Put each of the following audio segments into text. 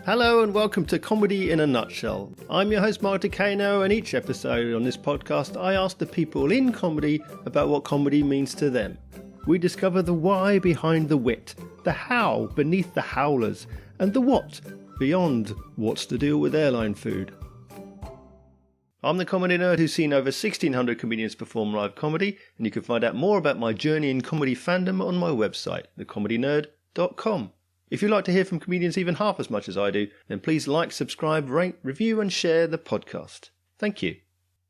Hello and welcome to Comedy in a Nutshell. I'm your host Mark Decano, and each episode on this podcast I ask the people in comedy about what comedy means to them. We discover the why behind the wit, the how beneath the howlers, and the what beyond what's the deal with airline food. I'm the comedy nerd who's seen over 1,600 comedians perform live comedy, and you can find out more about my journey in comedy fandom on my website, thecomedynerd.com. If you'd like to hear from comedians even half as much as I do, then please like, subscribe, rate, review and share the podcast. Thank you.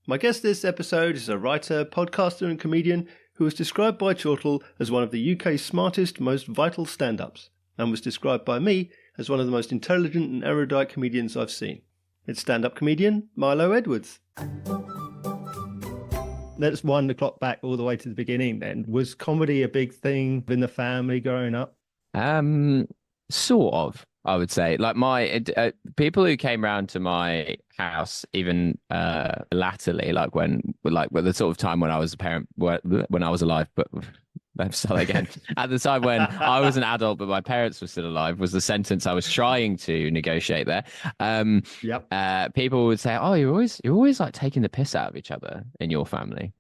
My guest this episode is a writer, podcaster and comedian who was described by Chortle as one of the UK's smartest, most vital stand-ups, and was described by me as one of the most intelligent and erudite comedians I've seen. It's stand-up comedian Milo Edwards. Let's wind the clock back all the way to the beginning then. Was comedy a big thing in the family growing up? Sort of, I would say. Like my people who came round to my house, even latterly, like the sort of time when I was a parent, when I was alive, but let's start again. At the time when I was an adult, but my parents were still alive, was the sentence I was trying to negotiate there. People would say, "Oh, you're always like taking the piss out of each other in your family."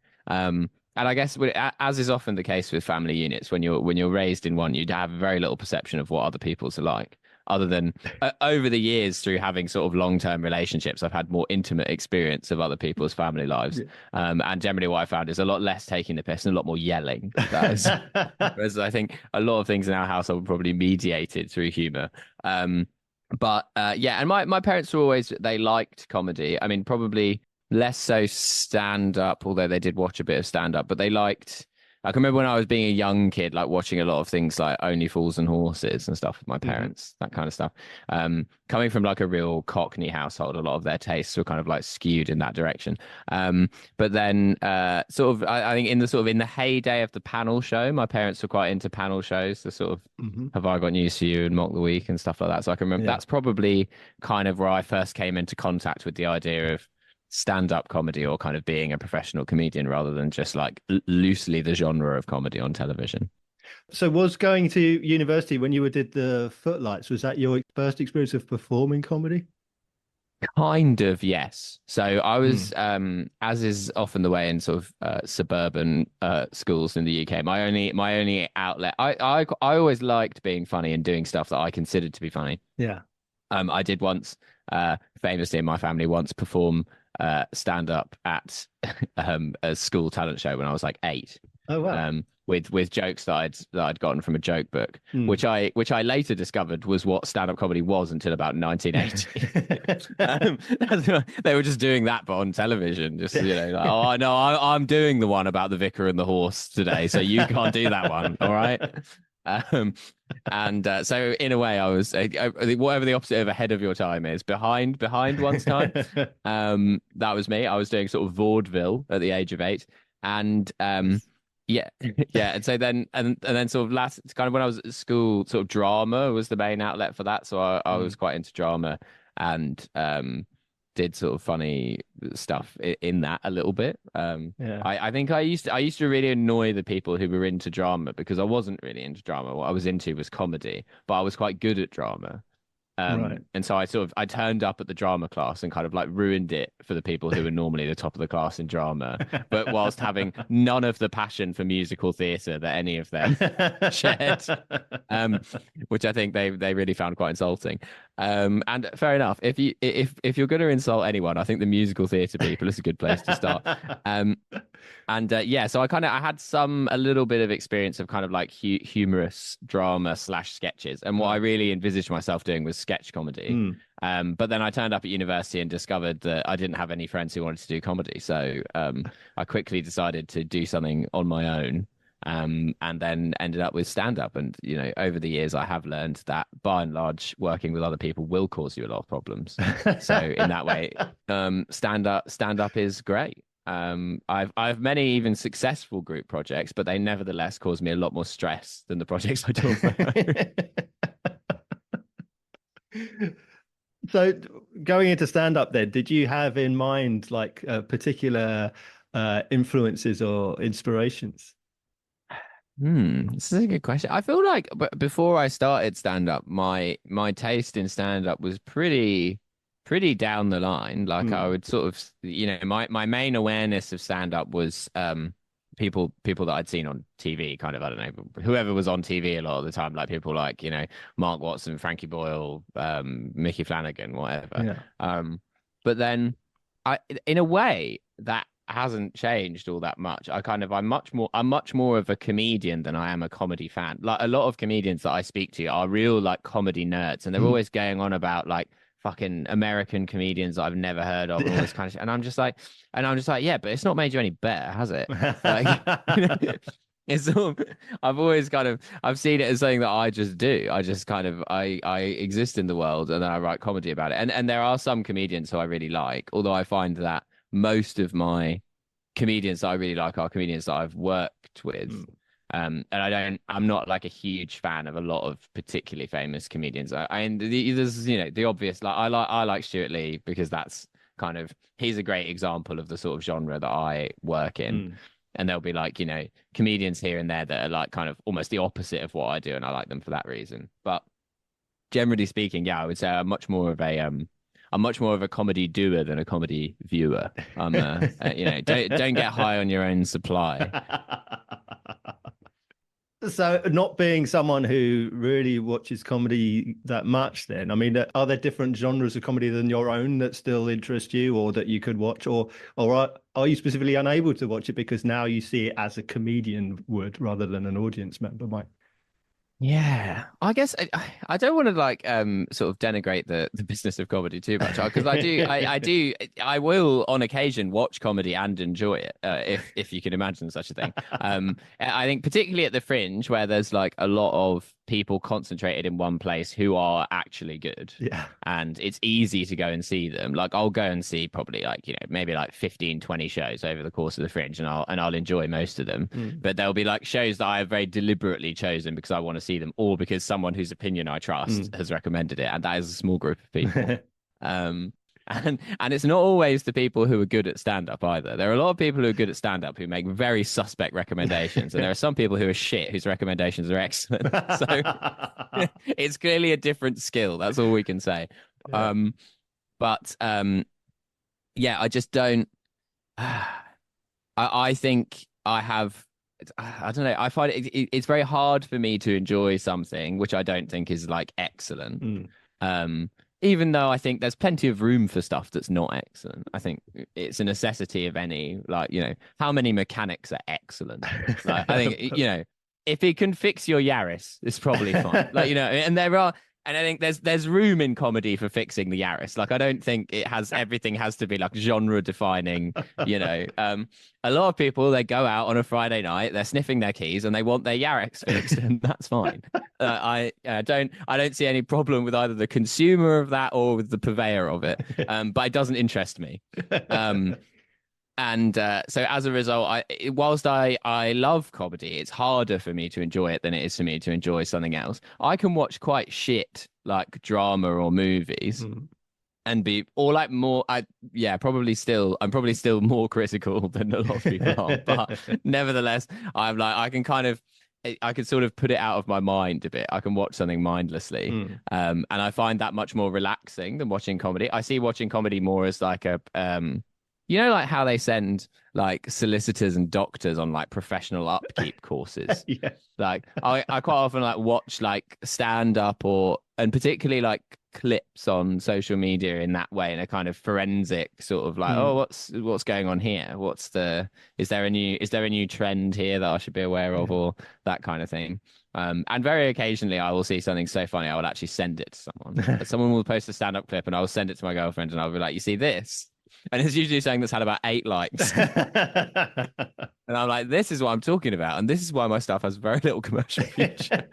And I guess, as is often the case with family units, when you're raised in one, you'd have very little perception of what other people's are like. Other than over the years, through having sort of long-term relationships, I've had more intimate experience of other people's family lives. And generally what I found is a lot less taking the piss and a lot more yelling. Whereas I think a lot of things in our house are probably mediated through humor. And my parents were always, they liked comedy. I mean, probably less so stand-up, although they did watch a bit of stand-up, but they liked, I can remember when I was being a young kid, like watching a lot of things like Only Fools and Horses and stuff with my parents, that kind of stuff. Coming from like a real Cockney household, a lot of their tastes were kind of like skewed in that direction. But then I think in the heyday of the panel show, my parents were quite into panel shows, the sort of Have I Got News for You and Mock the Week and stuff like that. So I can remember that's probably kind of where I first came into contact with the idea of stand-up comedy, or kind of being a professional comedian rather than just like loosely the genre of comedy on television. So was going to university when you did the Footlights, was that your first experience of performing comedy? Kind of, yes. So I was, as is often the way in sort of suburban schools in the UK, my only outlet, I always liked being funny and doing stuff that I considered to be funny. Yeah. I did once, famously in my family, perform stand up at a school talent show when I was like 8. Oh wow. With jokes that I'd gotten from a joke book, which I later discovered was what stand up comedy was until about 1980. They were just doing that, but on television, just like, oh no, I'm doing the one about the vicar and the horse today, so you can't do that one, all right? So in a way I was whatever the opposite of ahead of your time is, behind one's time. That was me. I was doing sort of vaudeville at the age of 8, and and so then sort of last kind of when I was at school, sort of drama was the main outlet for that, so I was quite into drama, and did sort of funny stuff in that a little bit. I think I used to really annoy the people who were into drama, because I wasn't really into drama. What I was into was comedy, but I was quite good at drama. Right. And so I turned up at the drama class and kind of like ruined it for the people who were normally the top of the class in drama, but whilst having none of the passion for musical theatre that any of them shared, which I think they really found quite insulting. And fair enough. If you're going to insult anyone, I think the musical theatre people is a good place to start. So I had a little bit of experience of kind of like humorous drama / sketches, and what I really envisaged myself doing was sketch comedy. But then I turned up at university and discovered that I didn't have any friends who wanted to do comedy, so I quickly decided to do something on my own, and then ended up with stand-up. And over the years I have learned that by and large working with other people will cause you a lot of problems. So in that way, stand-up is great. I've many even successful group projects, but they nevertheless cause me a lot more stress than the projects I do on my own. So going into stand-up then, did you have in mind like particular influences or inspirations? This is a good question. I feel like before I started stand up, my taste in stand up was pretty down the line. Like I Mm. would sort of, my main awareness of stand up was people that I'd seen on TV, kind of, I don't know, whoever was on TV a lot of the time, like people like, Mark Watson, Frankie Boyle, Mickey Flanagan, whatever. Yeah. But then in a way that hasn't changed all that much. I'm much more of a comedian than I am a comedy fan. Like a lot of comedians that I speak to are real like comedy nerds, and they're Mm. always going on about like fucking American comedians that I've never heard of and all this kind of shit. And I'm just like, yeah, but it's not made you any better, has it? Like, it's all, I've seen it as something that I just do. I just kind of I exist in the world and then I write comedy about it. And there are some comedians who I really like, although I find that most of my comedians that I really like are comedians that I've worked with. Mm. And I'm not like a huge fan of a lot of particularly famous comedians. There's, the obvious, like I like Stuart Lee because that's he's a great example of the sort of genre that I work in. Mm. And there'll be like, comedians here and there that are like kind of almost the opposite of what I do. And I like them for that reason. But generally speaking, yeah, I would say I'm much more of a comedy doer than a comedy viewer. Don't get high on your own supply. So, not being someone who really watches comedy that much, then, I mean, are there different genres of comedy than your own that still interest you or that you could watch, or are you specifically unable to watch it because now you see it as a comedian would rather than an audience member might? Yeah, I guess I don't want to like sort of denigrate the business of comedy too much because I will on occasion watch comedy and enjoy it if you can imagine such a thing. I think particularly at the Fringe where there's like a lot of people concentrated in one place who are actually good. Yeah. And it's easy to go and see them. Like I'll go and see probably like, maybe like 15, 20 shows over the course of the Fringe and I'll enjoy most of them. Mm. But there'll be like shows that I have very deliberately chosen because I want to see them or because someone whose opinion I trust has recommended it. And that is a small group of people. And it's not always the people who are good at stand-up either. There are a lot of people who are good at stand-up who make very suspect recommendations, and there are some people who are shit whose recommendations are excellent. So it's clearly a different skill. That's all we can say. Yeah. Yeah, I just don't. I think I have. I don't know. I find it's very hard for me to enjoy something which I don't think is like excellent. Even though I think there's plenty of room for stuff that's not excellent. I think it's a necessity of any, like, how many mechanics are excellent? Like, I think, if it can fix your Yaris, it's probably fine. Like, and I think there's room in comedy for fixing the Yaris. Like, I don't think everything has to be like genre defining, A lot of people, they go out on a Friday night, they're sniffing their keys and they want their Yaris fixed, and that's fine. I don't see any problem with either the consumer of that or with the purveyor of it. But it doesn't interest me. And so as a result, whilst I love comedy, it's harder for me to enjoy it than it is for me to enjoy something else. I can watch quite shit like drama or movies and be or like more. I'm probably still more critical than a lot of people are, but nevertheless, I'm like I can sort of put it out of my mind a bit. I can watch something mindlessly, and I find that much more relaxing than watching comedy. I see watching comedy more as like a like how they send like solicitors and doctors on like professional upkeep courses. Yeah. Like I quite often like watch like stand up and particularly like clips on social media in that way, in a kind of forensic sort of like, what's going on here? Is there a new trend here that I should be aware of, or that kind of thing? And very occasionally I will see something so funny I will actually send it to someone. Someone will post a stand-up clip and I will send it to my girlfriend and I'll be like, you see this? And it's usually something that's had about 8 likes. And I'm like, this is what I'm talking about. And this is why my stuff has very little commercial future.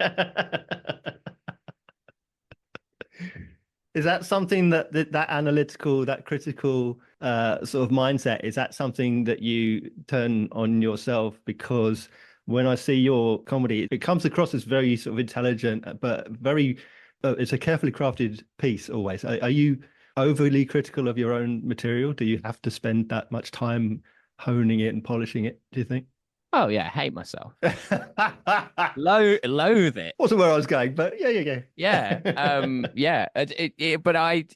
Is that something that analytical, that critical sort of mindset, is that something that you turn on yourself? Because when I see your comedy, it comes across as very sort of intelligent, but very, it's a carefully crafted piece always. Are you overly critical of your own material? Do you have to spend that much time honing it and polishing it, do you think? Oh yeah, hate myself. Loathe it. Wasn't where I was going, but yeah. Yeah. Yeah.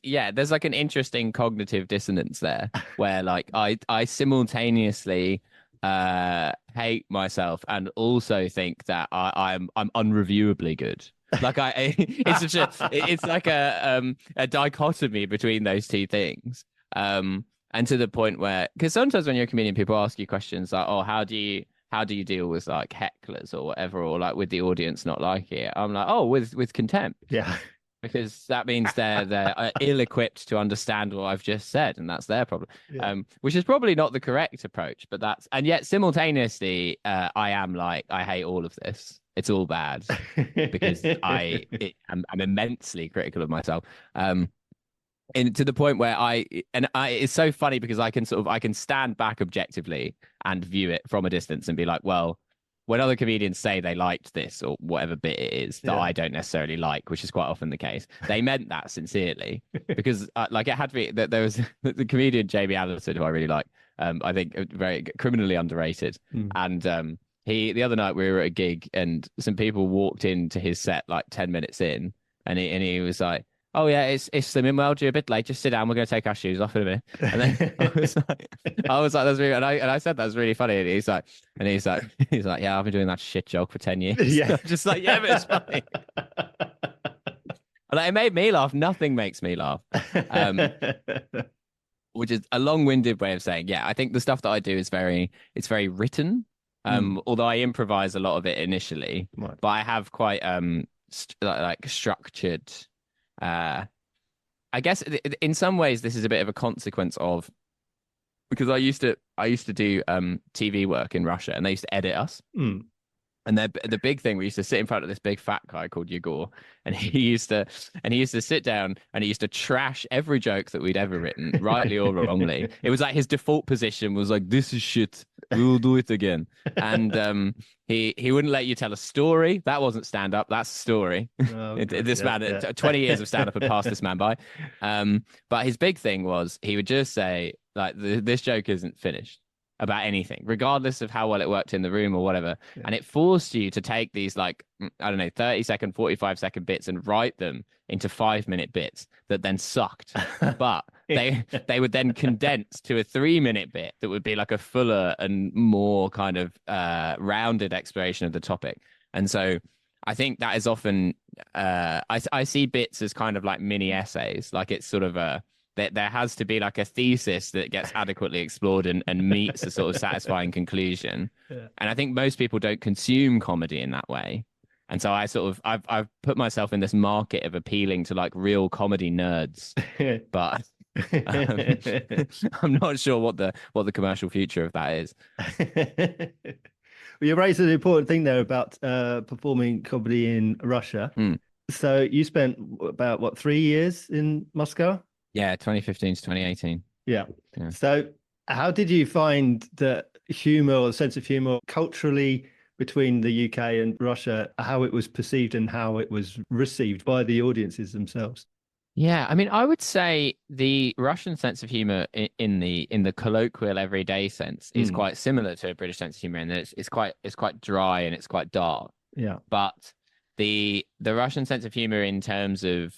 Yeah, there's like an interesting cognitive dissonance there where like I simultaneously hate myself and also think that I'm unreviewably good. Like it's like a dichotomy between those two things. And to the point where, because sometimes when you're a comedian, people ask you questions like, "Oh, how do you deal with like hecklers or whatever, or like with the audience not liking it?" I'm like, "Oh, with contempt." Yeah. Because that means they're ill-equipped to understand what I've just said, and that's their problem. Yeah. Which is probably not the correct approach, but and yet simultaneously, I am like, I hate all of this. It's all bad because I'm immensely critical of myself. And to the point where it's so funny because I can stand back objectively and view it from a distance and be like, well, when other comedians say they liked this or whatever bit it is that I don't necessarily like, which is quite often the case, they meant that sincerely because like it had to be that there was the comedian Jamie Anderson, who I really like. I think very criminally underrated. And the other night we were at a gig and some people walked into his set like 10 minutes in, and he was like, "Oh yeah, it's slimming well. You're a bit late. Just sit down. We're going to take our shoes off in a minute." And then I was like, "That's really," and I said that's really funny. And he's like, "Yeah, I've been doing that shit joke for 10 years." Yeah. Just like, yeah, but it's funny. Like, it made me laugh. Nothing makes me laugh. Which is a long-winded way of saying, yeah, I think the stuff that I do is it's very written. Although I improvise a lot of it initially, but I have quite like structured. I guess in some ways this is a bit of a consequence of, because I used to do TV work in Russia, and they used to edit us. And the big thing, we used to sit in front of this big fat guy called Yegor, and he used to sit down and he used to trash every joke that we'd ever written, rightly or wrongly. It was like his default position was like, "This is shit. We will do it again." And he wouldn't let you tell a story. That wasn't stand up. That's a story. This man, 20 years of stand up had passed this man by. But his big thing was he would just say like, "This joke isn't finished," about anything, regardless of how well it worked in the room or whatever. Yeah. And it forced you to take these, like, I don't know, 30-second, 45-second bits and write them into 5-minute bits that then sucked. But they would then condense to a 3-minute bit that would be like a fuller and more kind of rounded exploration of the topic. And so I think that is often, I see bits as kind of like mini essays, like it's sort of there has to be like a thesis that gets adequately explored and meets a sort of satisfying conclusion. Yeah. And I think most people don't consume comedy in that way. And so I've put myself in this market of appealing to like real comedy nerds, but I'm not sure what the commercial future of that is. Well, you raised an important thing there about performing comedy in Russia. So you spent about 3 years in Moscow? Yeah, 2015 to 2018. Yeah. So how did you find the humor or the sense of humor culturally between the UK and Russia, how it was perceived and how it was received by the audiences themselves? Yeah, I mean, I would say the Russian sense of humor in the colloquial everyday sense is quite similar to a British sense of humor, in that it's quite dry and it's quite dark. Yeah. But the Russian sense of humor in terms of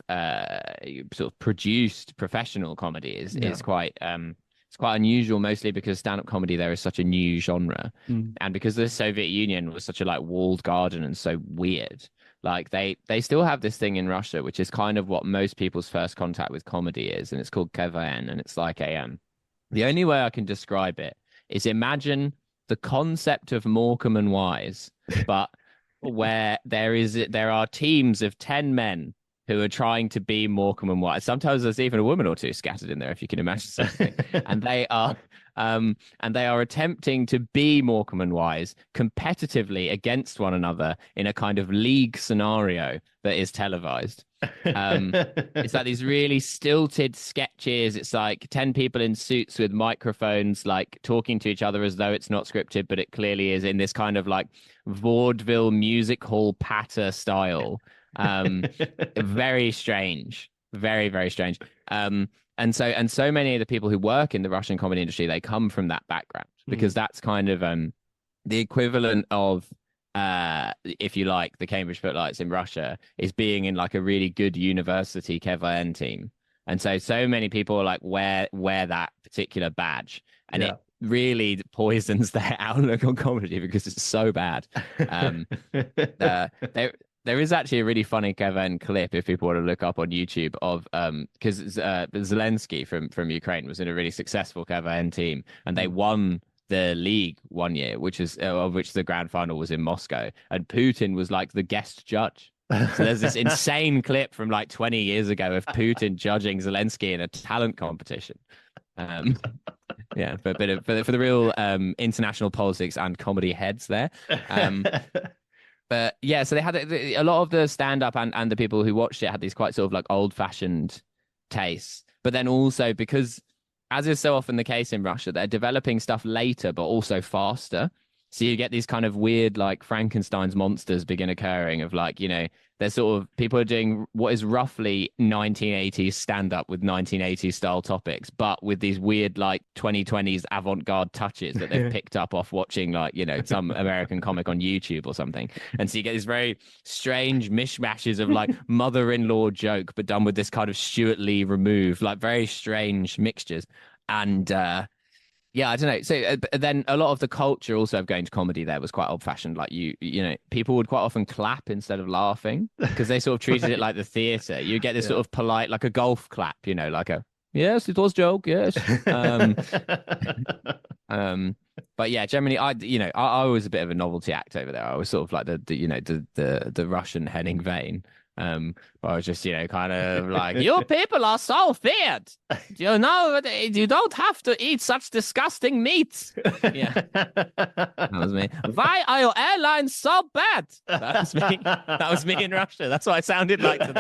sort of produced professional comedy is quite it's quite unusual, mostly because stand-up comedy there is such a new genre, and because the Soviet Union was such a like walled garden and so weird. Like they still have this thing in Russia, which is kind of what most people's first contact with comedy is, and it's called KVN, and it's like the only way I can describe it is imagine the concept of Morecambe and Wise, but where there are teams of 10 men who are trying to be Morecambe and Wise. Sometimes there's even a woman or two scattered in there, if you can imagine something. and they are attempting to be Morecambe and Wise competitively against one another in a kind of league scenario that is televised. It's like these really stilted sketches. It's like 10 people in suits with microphones, like talking to each other as though it's not scripted, but it clearly is, in this kind of like vaudeville music hall patter style. Very strange, very, very strange. And so many of the people who work in the Russian comedy industry, they come from that background, because that's kind of the equivalent of if you like the Cambridge Footlights in Russia is being in like a really good university KVN team. And so many people like wear that particular badge, and it really poisons their outlook on comedy because it's so bad. There is actually a really funny Kevin clip if people want to look up on YouTube of because Zelensky from Ukraine was in a really successful Kevin team, and they won the league one year, which is of which the grand final was in Moscow, and Putin was like the guest judge. So there's this insane clip from like 20 years ago of Putin judging Zelensky in a talent competition. Yeah, for a bit of for the real international politics and comedy heads there. But yeah, so they had a lot of the stand-up and the people who watched it had these quite sort of like old-fashioned tastes. But then also because, as is so often the case in Russia, they're developing stuff later, but also faster. So you get these kind of weird, like Frankenstein's monsters begin occurring of like, you know, there's sort of people are doing what is roughly 1980s stand-up with 1980s style topics, but with these weird, like 2020s avant-garde touches that they've picked up off watching like, you know, some American comic on YouTube or something. And so you get these very strange mishmashes of like mother-in-law joke, but done with this kind of Stuart Lee remove, like very strange mixtures. And, yeah, I don't know. So then a lot of the culture also of going to comedy there was quite old fashioned. Like you know, people would quite often clap instead of laughing because they sort of treated it like the theater. You get this sort of polite, like a golf clap, you know, like a, yes, it was joke. Yes. But yeah, generally I was a bit of a novelty act over there. I was sort of like the Russian Henning Wehn. I was just, you know, kind of like, you people are so weird. You know, you don't have to eat such disgusting meat. Yeah, that was me. Why are your airlines so bad? That was me. That was me in Russia. That's what I sounded like to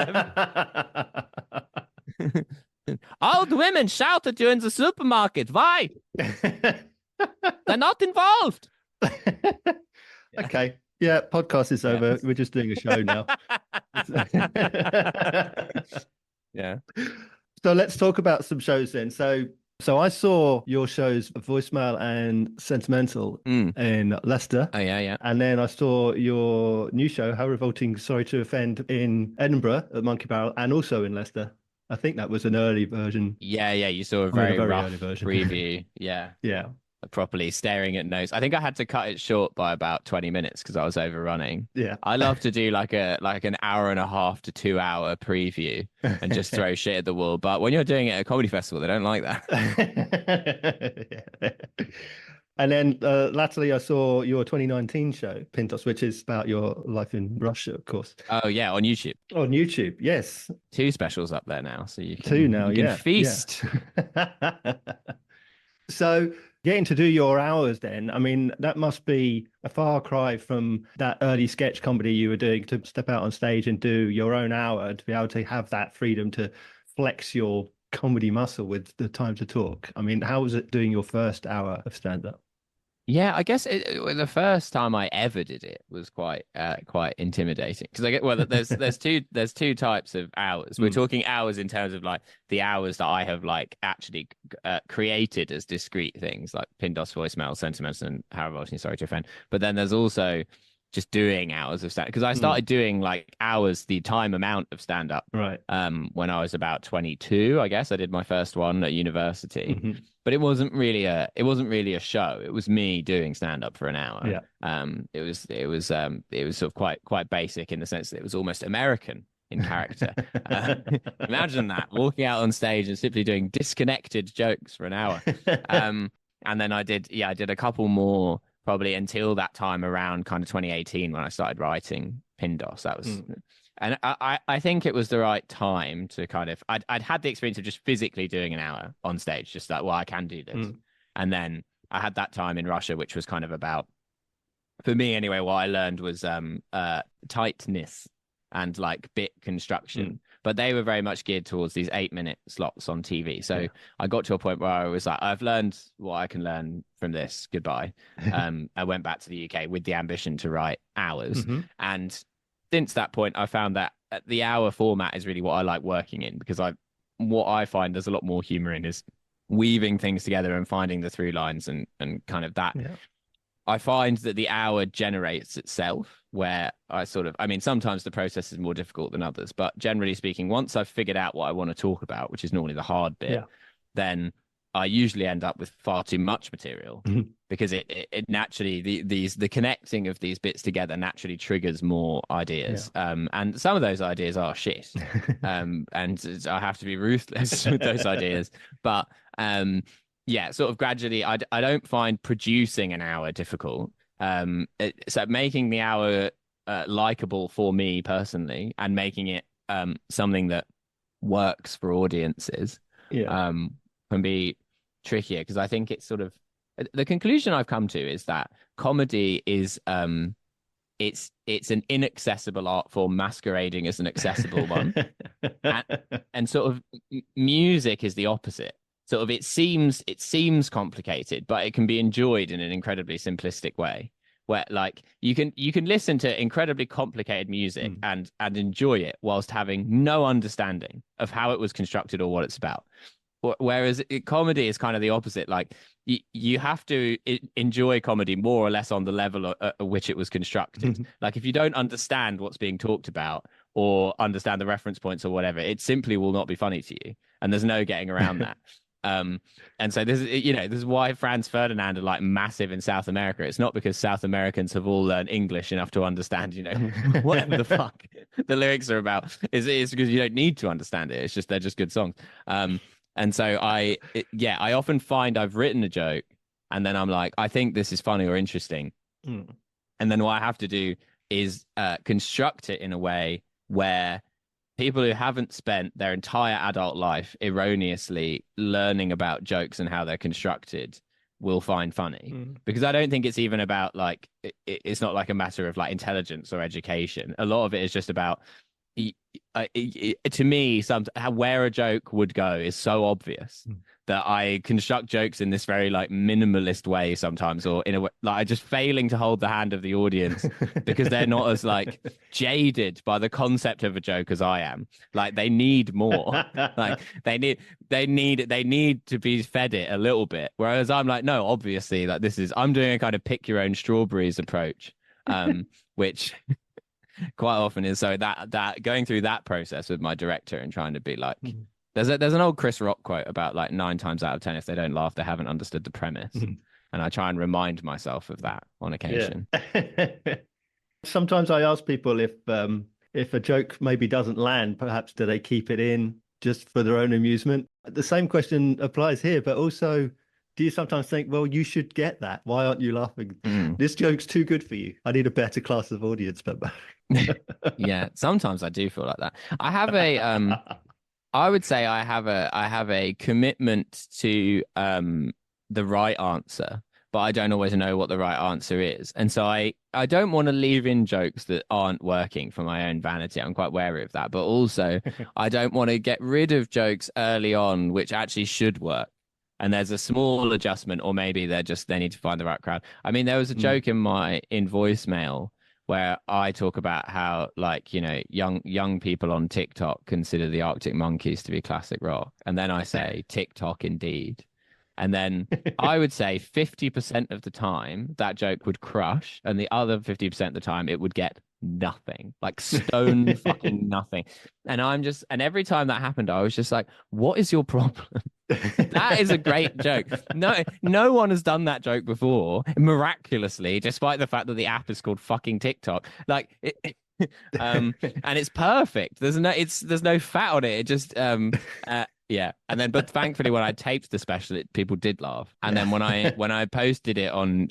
them. Old women shout at you in the supermarket. Why? They're not involved. Okay. Yeah, podcast is over. We're just doing a show now. Yeah. So let's talk about some shows then. So I saw your shows Voicemail and Sentimental in Leicester. Oh yeah. And then I saw your new show, How Revolting, Sorry to Offend, in Edinburgh at Monkey Barrel and also in Leicester. I think that was an early version. Yeah. You saw a very rough early version. preview. Yeah. Yeah. Properly staring at notes. I think I had to cut it short by about 20 minutes because I was overrunning. Yeah. I love to do like an hour and a half to 2 hour preview and just throw shit at the wall. But when you're doing it at a comedy festival, they don't like that. And then latterly I saw your 2019 show, Pintos, which is about your life in Russia, of course. Oh yeah, on YouTube. On YouTube, yes. 2 specials up there now, so you can feast. Yeah. So getting to do your hours then, I mean, that must be a far cry from that early sketch comedy you were doing to step out on stage and do your own hour and to be able to have that freedom to flex your comedy muscle with the time to talk. I mean, how was it doing your first hour of stand-up? Yeah, I guess the first time I ever did it was quite intimidating because there's two types of hours. We're talking hours in terms of like the hours that I have like actually created as discrete things like Pindos, Voicemail, Sentiments, and How Revolting, Sorry to Offend. But then there's also just doing hours of stand because I started doing like hours, the time amount of stand up, right? When I was about 22, I guess I did my first one at university. But it wasn't really a show. It was me doing stand up for an hour. Yeah. It was sort of quite basic in the sense that it was almost American in character. Imagine that, walking out on stage and simply doing disconnected jokes for an hour. And then I did a couple more probably until that time around kind of 2018 when I started writing Pindos. That was and I think it was the right time to kind of I'd had the experience of just physically doing an hour on stage, just like, well, I can do this. And then I had that time in Russia, which was kind of about, for me anyway, what I learned was tightness and like bit construction. But they were very much geared towards these 8-minute slots on TV. So I got to a point where I was like, I've learned what I can learn from this. Goodbye. I went back to the UK with the ambition to write hours. And since that point, I found that the hour format is really what I like working in because what I find there's a lot more humor in is weaving things together and finding the through lines and kind of that. I find that the hour generates itself, where I mean, sometimes the process is more difficult than others, but generally speaking, once I've figured out what I want to talk about, which is normally the hard bit, then I usually end up with far too much material because it naturally, the connecting of these bits together naturally triggers more ideas. And some of those ideas are shit. And I have to be ruthless with those ideas. But yeah, sort of gradually, I don't find producing an hour difficult. So making the hour likable for me personally, and making it something that works for audiences can be trickier, because I think it's sort of the conclusion I've come to is that comedy is it's an inaccessible art form masquerading as an accessible one, and sort of music is the opposite. Sort of it seems complicated, but it can be enjoyed in an incredibly simplistic way, where like you can listen to incredibly complicated music and enjoy it whilst having no understanding of how it was constructed or what it's about. Whereas comedy is kind of the opposite. Like you have to enjoy comedy more or less on the level at which it was constructed. Like if you don't understand what's being talked about or understand the reference points or whatever, it simply will not be funny to you. And there's no getting around that. And so this is why Franz Ferdinand are like massive in South America. It's not because South Americans have all learned English enough to understand, whatever the fuck the lyrics are about. It's because you don't need to understand it. It's just they're just good songs. And so I often find I've written a joke and then I'm like, I think this is funny or interesting. And then what I have to do is construct it in a way where people who haven't spent their entire adult life erroneously learning about jokes and how they're constructed will find funny. Because I don't think it's even about like, it's not like a matter of like intelligence or education. A lot of it is just about, to me, where a joke would go is so obvious that I construct jokes in this very like minimalist way sometimes, or in a way like I just failing to hold the hand of the audience because they're not as like jaded by the concept of a joke as I am. Like they need more. Like they need to be fed it a little bit. Whereas I'm like, no, obviously, like I'm doing a kind of pick your own strawberries approach, which quite often is so that going through that process with my director and trying to be like, there's an old Chris Rock quote about like 9 times out of 10 if they don't laugh they haven't understood the premise, and I try and remind myself of that on occasion. Sometimes I ask people if a joke maybe doesn't land, perhaps do they keep it in just for their own amusement? The same question applies here, but also, do you sometimes think, well, you should get that? Why aren't you laughing? This joke's too good for you. I need a better class of audience member. Yeah, sometimes I do feel like that. I have I would say I have a commitment to the right answer, but I don't always know what the right answer is. And so I don't want to leave in jokes that aren't working for my own vanity. I'm quite wary of that. But also, I don't want to get rid of jokes early on which actually should work. And there's a small adjustment, or maybe they need to find the right crowd. I mean, there was a joke in voicemail where I talk about how, like, young people on TikTok consider the Arctic Monkeys to be classic rock. And then I say, TikTok indeed. And then I would say 50% of the time that joke would crush, and the other 50% of the time it would get nothing, like stone fucking nothing. And every time that happened, I was just like, what is your problem? That is a great joke. No one has done that joke before, miraculously, despite the fact that the app is called fucking TikTok. Like and it's perfect. There's no fat on it. It just yeah. And then, but thankfully, when I taped the special, people did laugh. And then when I posted it on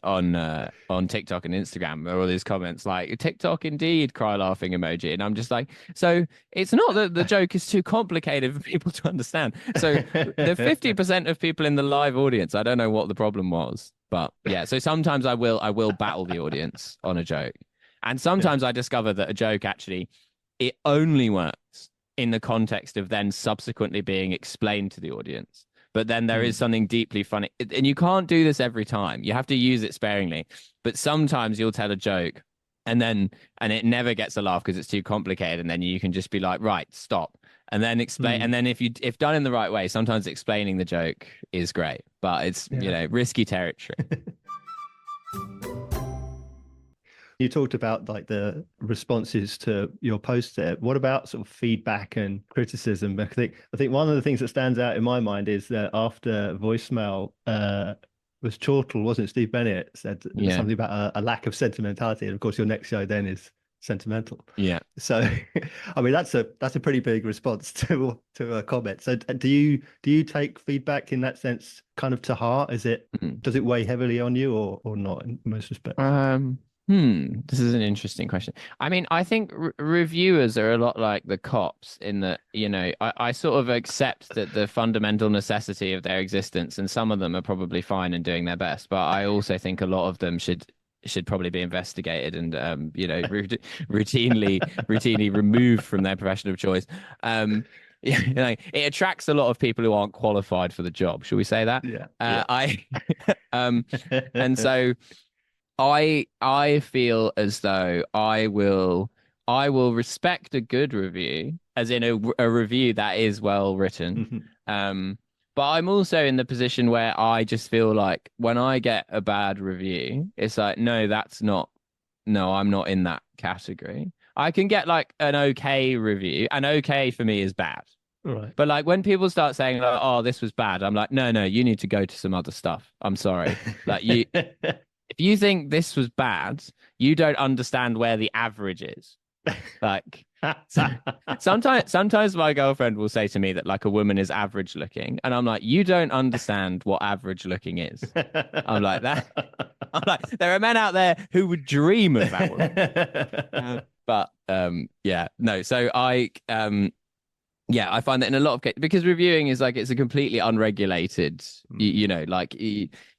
TikTok and Instagram, there were all these comments like TikTok indeed, cry laughing emoji, and I'm just like, so it's not that the joke is too complicated for people to understand. So the 50% of people in the live audience, I don't know what the problem was, but yeah. So sometimes I will battle the audience on a joke, and sometimes I discover that a joke actually it only works in the context of then subsequently being explained to the audience. But then there is something deeply funny. And you can't do this every time. You have to use it sparingly. But sometimes you'll tell a joke and it never gets a laugh because it's too complicated. And then you can just be like, right, stop. And then explain. And then if done in the right way, sometimes explaining the joke is great. But it's, risky territory. You talked about like the responses to your post there. What about sort of feedback and criticism? I think one of the things that stands out in my mind is that after voicemail was Chortle, wasn't it? Steve Bennett said Yeah. something about a lack of sentimentality, and of course your next show then is sentimental. Yeah. So, I mean that's a pretty big response to a comment. So, do you take feedback in that sense kind of to heart? Mhm. Does it weigh heavily on you or not in most respects? This is an interesting question. I mean, I think reviewers are a lot like the cops in that, I sort of accept that the fundamental necessity of their existence, and some of them are probably fine and doing their best, but I also think a lot of them should probably be investigated and routinely removed from their profession of choice. It attracts a lot of people who aren't qualified for the job. Shall we say that? Yeah. I and so I feel as though I will respect a good review, as in a review that is well written. Mhm. But I'm also in the position where I just feel like when I get a bad review, it's like, no, I'm not in that category. I can get like an okay review, and okay for me is bad. Right. But like when people start saying like, "Oh, this was bad," I'm like, "No, you need to go to some other stuff. I'm sorry." Like if you think this was bad, you don't understand where the average is. Like sometimes my girlfriend will say to me that like a woman is average looking, and I'm like, you don't understand what average looking is. I'm like that. I'm like, there are men out there who would dream of that woman. But yeah, no. So I find that in a lot of cases, because reviewing is like it's a completely unregulated, I mean, like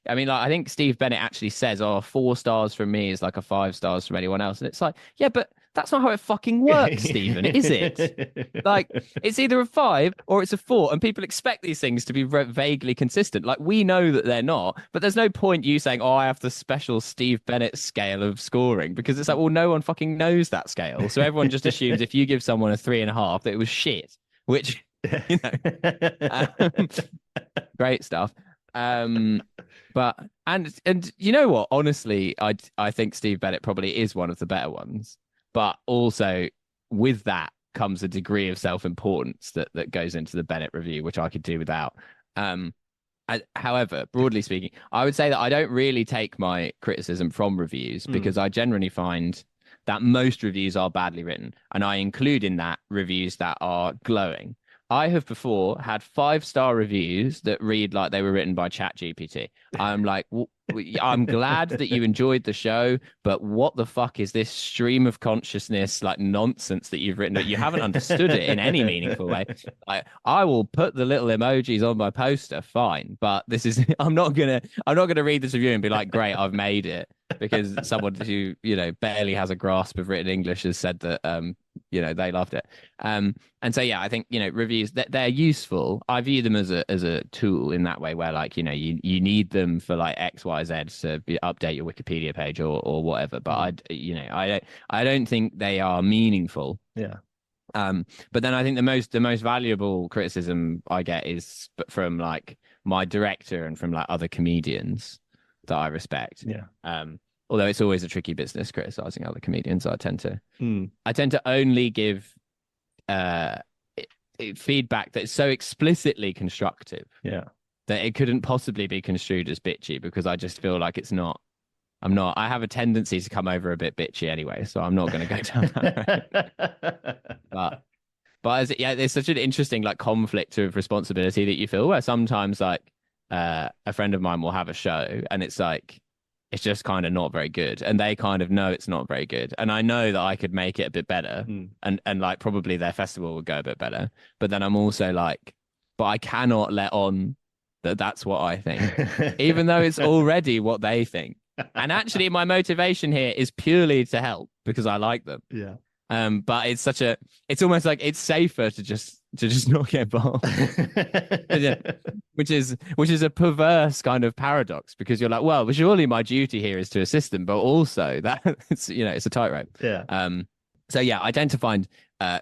I think Steve Bennett actually says, "Oh, 4 stars from me is like a 5 stars from anyone else," and it's like, yeah, but that's not how it fucking works, Stephen, is it? Like it's either a 5 or it's a 4, and people expect these things to be vaguely consistent. Like we know that they're not, but there's no point you saying, "Oh, I have the special Steve Bennett scale of scoring," because it's like, well, no one fucking knows that scale, so everyone just assumes if you give someone a 3.5 that it was shit. Which, um, great stuff. But and you know what? Honestly, I think Steve Bennett probably is one of the better ones. But also with that comes a degree of self-importance that goes into the Bennett review, which I could do without. However, broadly speaking, I would say that I don't really take my criticism from reviews because I generally find that most reviews are badly written, and I include in that reviews that are glowing. I have before had 5-star reviews that read like they were written by ChatGPT. I'm like, I'm glad that you enjoyed the show, but what the fuck is this stream of consciousness like nonsense that you've written that you haven't understood it in any meaningful way? I will put the little emojis on my poster, fine, but this is I'm not gonna read this review and be like, great, I've made it, because someone who barely has a grasp of written English has said that they loved it. And so yeah, I think reviews they're useful. I view them as a tool in that way, where like you need them for like XYZ to update your Wikipedia page or whatever. But I don't think they are meaningful. Yeah. But then I think the most valuable criticism I get is from like my director and from like other comedians that I respect. Yeah. Although it's always a tricky business criticizing other comedians, I tend to only give feedback that's so explicitly constructive. Yeah. That it couldn't possibly be construed as bitchy, because I just feel like it's not. I have a tendency to come over a bit bitchy anyway, so I'm not going to go down that road. But there's such an interesting like conflict of responsibility that you feel, where sometimes like a friend of mine will have a show and it's like it's just kind of not very good, and they kind of know it's not very good, and I know that I could make it a bit better, and like probably their festival would go a bit better, but then I'm also like, but I cannot let on that that's what I think, even though it's already what they think. And actually my motivation here is purely to help because I like them. Yeah. But it's almost like it's safer to just not get involved. which is a perverse kind of paradox, because you're like, well, surely my duty here is to assist them, but also that it's a tightrope. Yeah. So yeah, I tend to find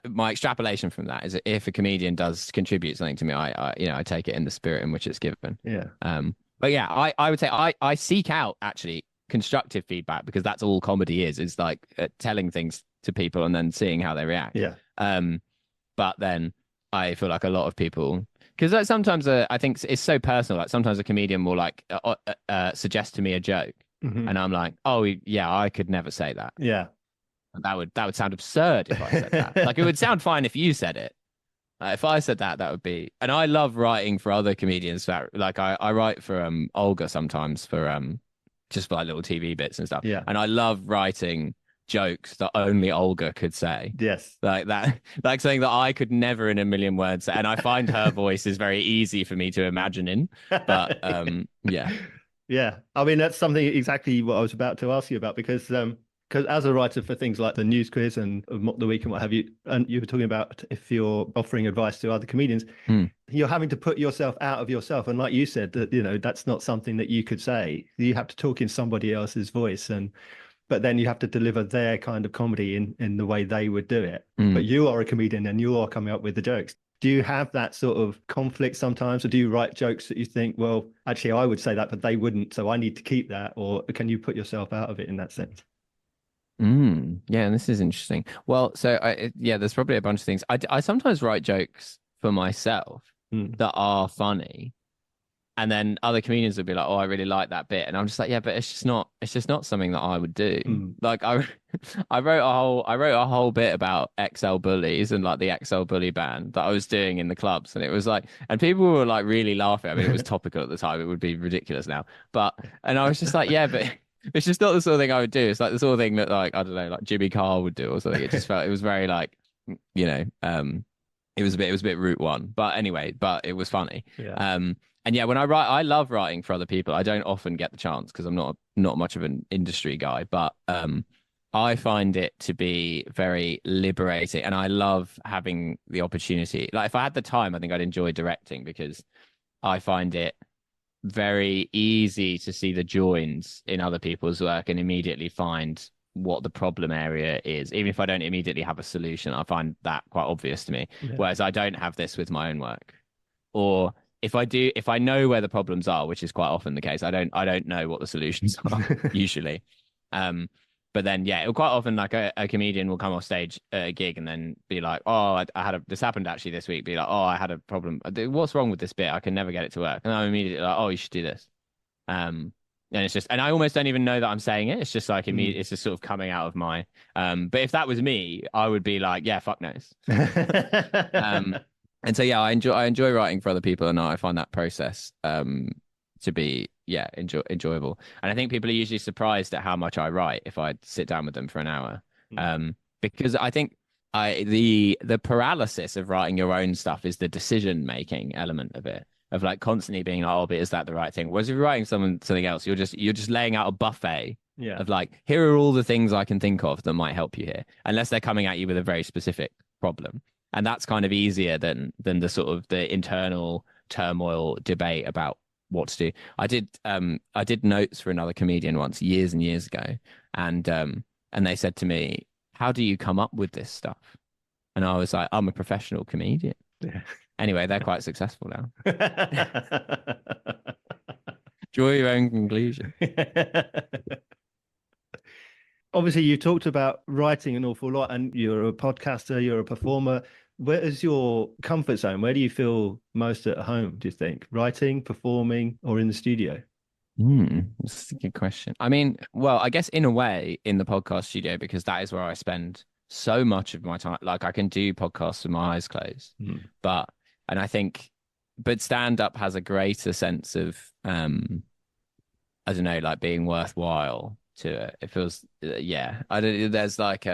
my extrapolation from that is that if a comedian does contribute something to me, I take it in the spirit in which it's given. Yeah. But yeah, I would say I seek out actually constructive feedback, because that's all comedy is like telling things to people and then seeing how they react. Yeah. But then I feel like a lot of people, because like sometimes I think it's so personal. Like sometimes a comedian will like suggest to me a joke, and I'm like, oh yeah, I could never say that. Yeah. That would sound absurd if I said that. Like it would sound fine if you said it. If I said that, that would be. And I love writing for other comedians. That like I write for Olga sometimes for just for like little TV bits and stuff. Yeah. And I love writing jokes that only Olga could say. Yes. Like that, like something that I could never in a million words say. And I find her voice is very easy for me to imagine in. But yeah. Yeah. I mean, that's something exactly what I was about to ask you about, because as a writer for things like the News Quiz and Mock the Week and what have you, and you were talking about if you're offering advice to other comedians, you're having to put yourself out of yourself. And like you said, that, you know, that's not something that you could say. You have to talk in somebody else's voice, but then you have to deliver their kind of comedy in the way they would do it. But you are a comedian and you are coming up with the jokes. Do you have that sort of conflict sometimes, or do you write jokes that you think, well, actually, I would say that, but they wouldn't, so I need to keep that? Or can you put yourself out of it in that sense? Yeah, and this is interesting. Well, so there's probably a bunch of things. I sometimes write jokes for myself that are funny, and then other comedians would be like, "Oh, I really like that bit," and I'm just like, "Yeah, but it's just not something that I would do." Like I wrote a whole bit about XL bullies and like the XL bully band that I was doing in the clubs, and it was like, and people were like really laughing. I mean, it was topical at the time. It would be ridiculous now, and I was just like, "Yeah, but." It's just not the sort of thing I would do. It's like the sort of thing that, like, I don't know, like Jimmy Carr would do or something. It just felt, it was very like, you know, it was a bit Route One, but anyway, but it was funny. Yeah. And yeah, when I write, I love writing for other people. I don't often get the chance because I'm not much of an industry guy, but I find it to be very liberating, and I love having the opportunity. Like if I had the time, I think I'd enjoy directing, because I find it very easy to see the joins in other people's work and immediately find what the problem area is. Even if I don't immediately have a solution, I find that quite obvious to me. Yeah. Whereas I don't have this with my own work. Or if I do, if I know where the problems are, which is quite often the case, I don't know what the solutions are usually. But then, yeah, it'll quite often, like a comedian will come off stage at a gig and then be like, "Oh, I had this happened actually this week." Be like, "Oh, I had a problem. What's wrong with this bit? I can never get it to work." And I'm immediately like, "Oh, you should do this." And it's just, and I almost don't even know that I'm saying it. It's just like it's just sort of coming out of my. But if that was me, I would be like, "Yeah, fuck knows." And so yeah, I enjoy writing for other people, and I find that process to be enjoyable. And I think people are usually surprised at how much I write if I sit down with them for an hour. Because I think the paralysis of writing your own stuff is the decision making element of it, of like constantly being like, "Oh, but is that the right thing?" Whereas if you're writing something else, you're just laying out a buffet of like, here are all the things I can think of that might help you here, unless they're coming at you with a very specific problem. And that's kind of easier than the sort of the internal turmoil debate about what to do. I did notes for another comedian once, years and years ago, and they said to me, "How do you come up with this stuff?" And I was like, "I'm a professional comedian." Yeah. Anyway, they're quite successful now. Draw your own conclusion. Obviously, you talked about writing an awful lot, and you're a podcaster, you're a performer. Where is your comfort zone? Where do you feel most at home, do you think? Writing, performing, or in the studio? That's a good question. I mean, well, I guess in a way in the podcast studio, because that is where I spend so much of my time. Like I can do podcasts with my eyes closed, but stand up has a greater sense of, I don't know, like being worthwhile to it. It feels, there's like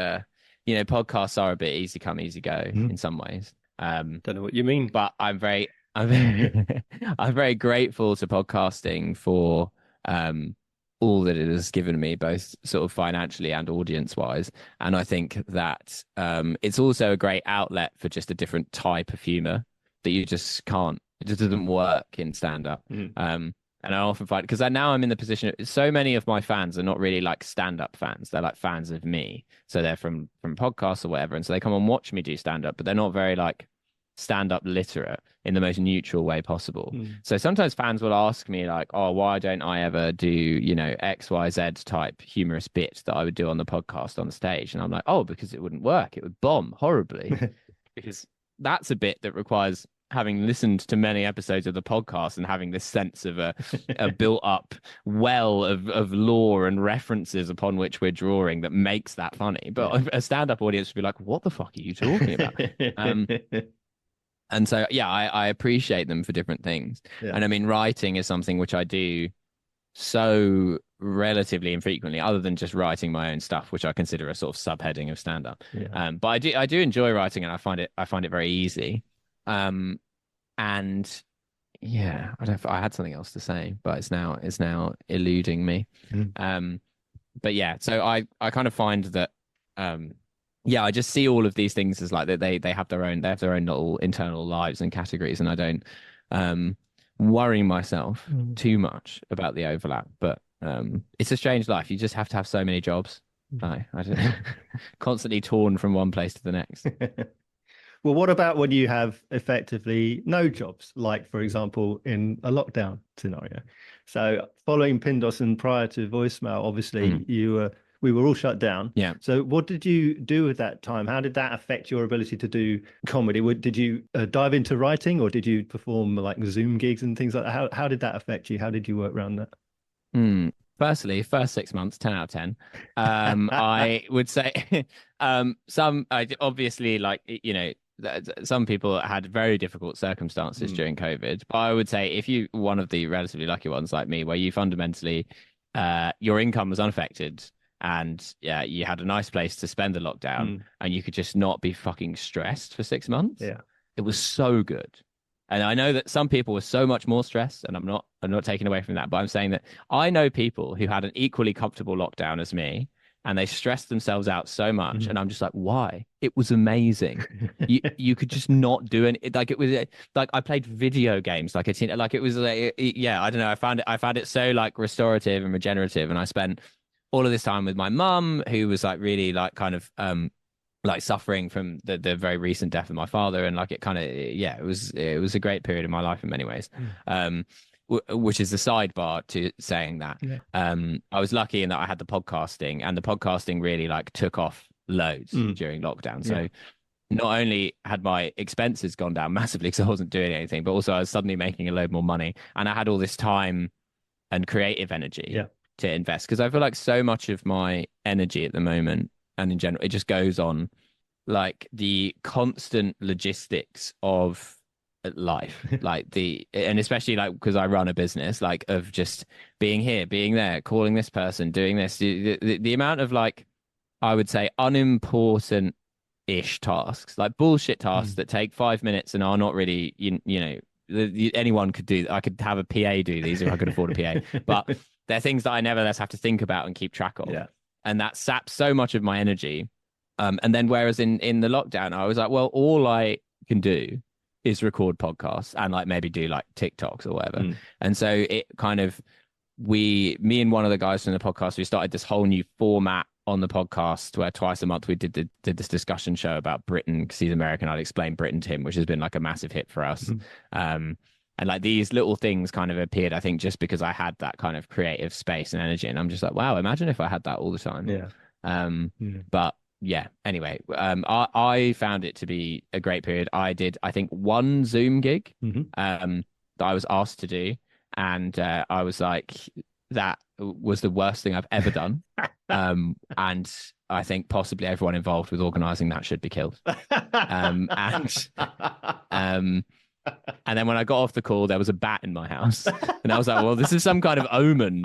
podcasts are a bit easy come, easy go in some ways. Don't know what you mean, but I'm very grateful to podcasting for all that it has given me, both sort of financially and audience wise. And I think that it's also a great outlet for just a different type of humor that you just can't, it just doesn't work in stand up. And I often find, because now I'm in the position, so many of my fans are not really like stand-up fans. They're like fans of me. So they're from podcasts or whatever. And so they come and watch me do stand-up, but they're not very like stand-up literate in the most neutral way possible. Mm. So sometimes fans will ask me like, oh, why don't I ever do, you know, XYZ type humorous bit that I would do on the podcast on stage? And I'm like, oh, because it wouldn't work. It would bomb horribly. Because that's a bit that requires having listened to many episodes of the podcast and having this sense of a built up well of lore and references upon which we're drawing that makes that funny. But a stand-up audience would be like, what the fuck are you talking about? And so, yeah, I appreciate them for different things. Yeah. And I mean, writing is something which I do so relatively infrequently, other than just writing my own stuff, which I consider a sort of subheading of stand-up. Yeah. But I do enjoy writing, and I find it very easy. And yeah, I had something else to say, but it's now eluding me. But yeah, so I kind of find that yeah, I just see all of these things as like that they have their own little internal lives and categories, and I don't worry myself too much about the overlap. But it's a strange life. You just have to have so many jobs. I don't constantly torn from one place to the next. Well, what about when you have effectively no jobs, like, for example, in a lockdown scenario? So following Pindos and prior to voicemail, obviously we were all shut down. Yeah. So what did you do at that time? How did that affect your ability to do comedy? Did you dive into writing, or did you perform like Zoom gigs and things like that? How did that affect you? How did you work around that? Firstly, first 6 months, 10 out of 10. I would say obviously, like, you know, some people had very difficult circumstances during COVID, but I would say if you one of the relatively lucky ones like me, where you fundamentally your income was unaffected, and yeah, you had a nice place to spend the lockdown, and you could just not be fucking stressed for 6 months. Yeah, it was so good. And I know that some people were so much more stressed, and I'm not taking away from that, but I'm saying that I know people who had an equally comfortable lockdown as me, and they stressed themselves out so much. And I'm just like, why? It was amazing. you could just not do it. Like, it was like I played video games like a teen. Like, it was like, yeah, I don't know. I found it so like restorative and regenerative. And I spent all of this time with my mum, who was like really like kind of like suffering from the very recent death of my father. And like, it kind of, yeah, it was a great period in my life in many ways. Which is the sidebar to saying that. I was lucky in that I had the podcasting, and the podcasting really like took off loads during lockdown. So not only had my expenses gone down massively because I wasn't doing anything, but also I was suddenly making a load more money, and I had all this time and creative energy to invest, because I feel like so much of my energy at the moment, and in general, it just goes on like the constant logistics of life, like and especially like because I run a business, like of just being here, being there, calling this person, doing this, the amount of like, I would say, unimportant ish tasks, like bullshit tasks that take 5 minutes and are not really, you know, anyone could do. I could have a PA do these if I could afford a PA, but they're things that I nevertheless have to think about and keep track of, and that saps so much of my energy. And then whereas in the lockdown, I was like, well, all I can do is record podcasts and like maybe do like TikToks or whatever. And so it kind of, me and one of the guys from the podcast, we started this whole new format on the podcast where twice a month we did this discussion show about Britain, because he's American. I'd explain Britain to him, which has been like a massive hit for us. And like these little things kind of appeared, I think, just because I had that kind of creative space and energy. And I'm just like, wow, imagine if I had that all the time. But yeah, anyway, I found it to be a great period. I did, I think, one Zoom gig that I was asked to do, and I was like, that was the worst thing I've ever done. And I think possibly everyone involved with organizing that should be killed. And then when I got off the call, there was a bat in my house, and I was like, well, this is some kind of omen.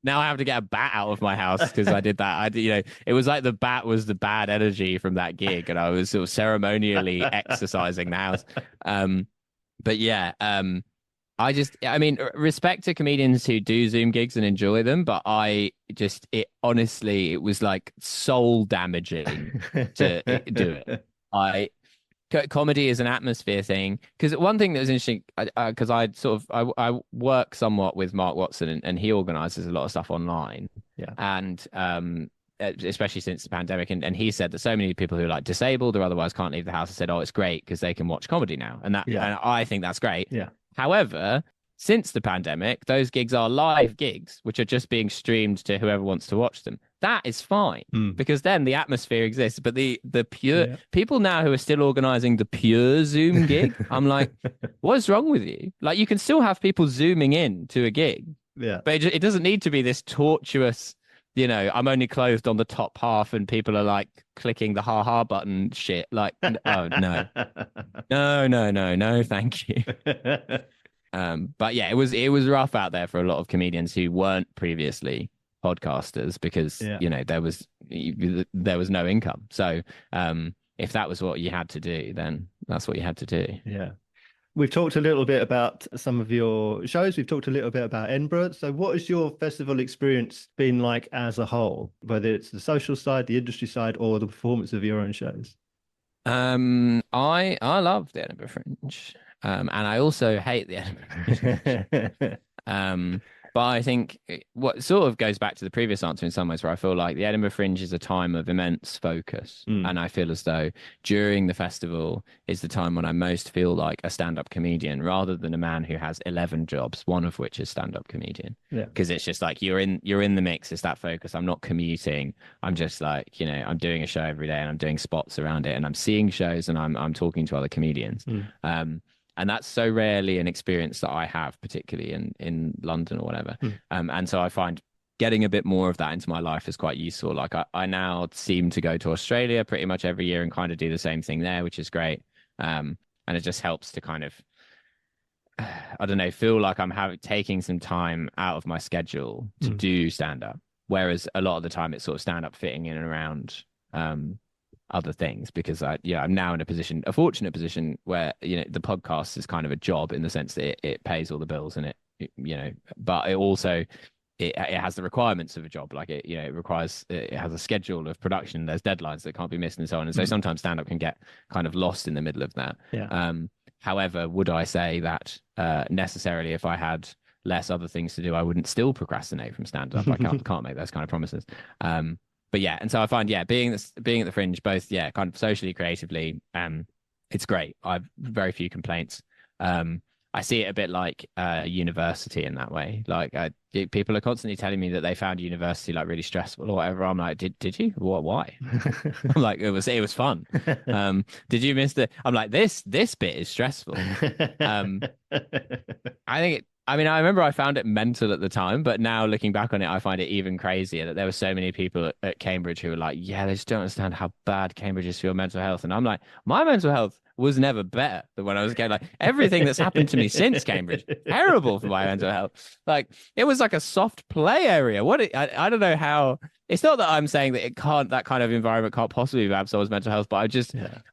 Now I have to get a bat out of my house because I did that. You know, it was like the bat was the bad energy from that gig, and I was sort of ceremonially exercising the house. But yeah, I mean, respect to comedians who do Zoom gigs and enjoy them, but honestly, it was like soul damaging to do it. Comedy is an atmosphere thing, because one thing that was interesting, because I work somewhat with Mark Watson, and he organizes a lot of stuff online, and especially since the pandemic. And he said that so many people who are like disabled or otherwise can't leave the house have said, oh, it's great because they can watch comedy now. And and I think that's great. Yeah. However, since the pandemic, those gigs are live gigs, which are just being streamed to whoever wants to watch them. That is fine because then the atmosphere exists. But the pure people now who are still organizing the pure Zoom gig, I'm like, what is wrong with you? Like, you can still have people zooming in to a gig, but it doesn't need to be this tortuous, you know, I'm only clothed on the top half and people are like clicking the ha button shit. Like, oh no, no, thank you. But yeah, it was rough out there for a lot of comedians who weren't previously podcasters because you know there was no income. So if that was what you had to do, then that's what you had to do. Yeah. We've talked a little bit about some of your shows. We've talked a little bit about Edinburgh. So what has your festival experience been like as a whole, whether it's the social side, the industry side, or the performance of your own shows? I love the Edinburgh Fringe. And I also hate the Edinburgh Fringe. But I think what sort of goes back to the previous answer in some ways, where I feel like the Edinburgh Fringe is a time of immense focus. And I feel as though during the festival is the time when I most feel like a stand-up comedian rather than a man who has 11 jobs, one of which is stand-up comedian. Yeah. Because it's just like you're in the mix. It's that focus. I'm not commuting. I'm just like, you know, I'm doing a show every day and I'm doing spots around it and I'm seeing shows and I'm talking to other comedians. And that's so rarely an experience that I have, particularly in London or whatever. And so I find getting a bit more of that into my life is quite useful. Like I now seem to go to Australia pretty much every year and kind of do the same thing there, which is great. And it just helps to kind of, I don't know, feel like I'm taking some time out of my schedule to do stand-up. Whereas a lot of the time it's sort of stand-up fitting in and around other things, because I'm now in a fortunate position where, you know, the podcast is kind of a job in the sense that it pays all the bills and it you know, but it also it has the requirements of a job. Like it has a schedule of production, there's deadlines that can't be missed and so on. And so sometimes stand-up can get kind of lost in the middle of that. However, would I say that necessarily if I had less other things to do, I wouldn't still procrastinate from stand-up? I can't make those kind of promises. But yeah, and so I find, being at the Fringe, both, kind of socially, creatively, it's great. I've very few complaints. I see it a bit like university in that way. Like people are constantly telling me that they found university like really stressful or whatever. I'm like, did you? What? Why? I'm like, it was fun. Did you miss I'm like, this bit is stressful. I remember I found it mental at the time, but now looking back on it, I find it even crazier that there were so many people at Cambridge who were like, they just don't understand how bad Cambridge is for your mental health. And I'm like, my mental health was never better than when I was a kid. Like everything that's happened to me since Cambridge, terrible for my mental health. Like it was like a soft play area. I don't know how. It's not that I'm saying that that kind of environment can't possibly have someone's mental health, but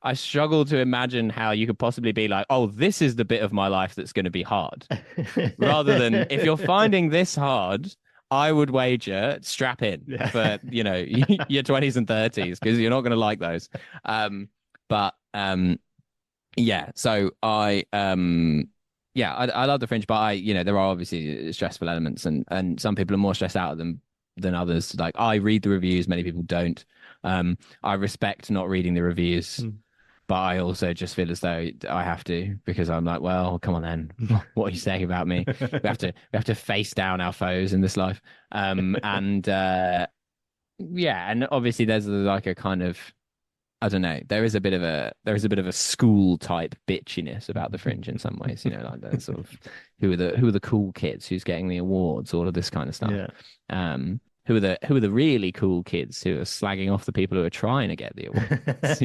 I struggle to imagine how you could possibly be like, oh, this is the bit of my life that's going to be hard. Rather than, if you're finding this hard, I would wager strap in for, your 20s and 30s, because you're not going to like those. So I love the Fringe, but there are obviously stressful elements, and some people are more stressed out of them than others. Like I read the reviews, many people don't. I respect not reading the reviews, but I also just feel as though I have to, because I'm like, well, come on then, what are you saying about me? We have to face down our foes in this life. And obviously there's like a kind of, I don't know, there is a bit of a school type bitchiness about the Fringe in some ways, like that sort of who are the cool kids, who's getting the awards, all of this kind of stuff. Who are the really cool kids who are slagging off the people who are trying to get the awards?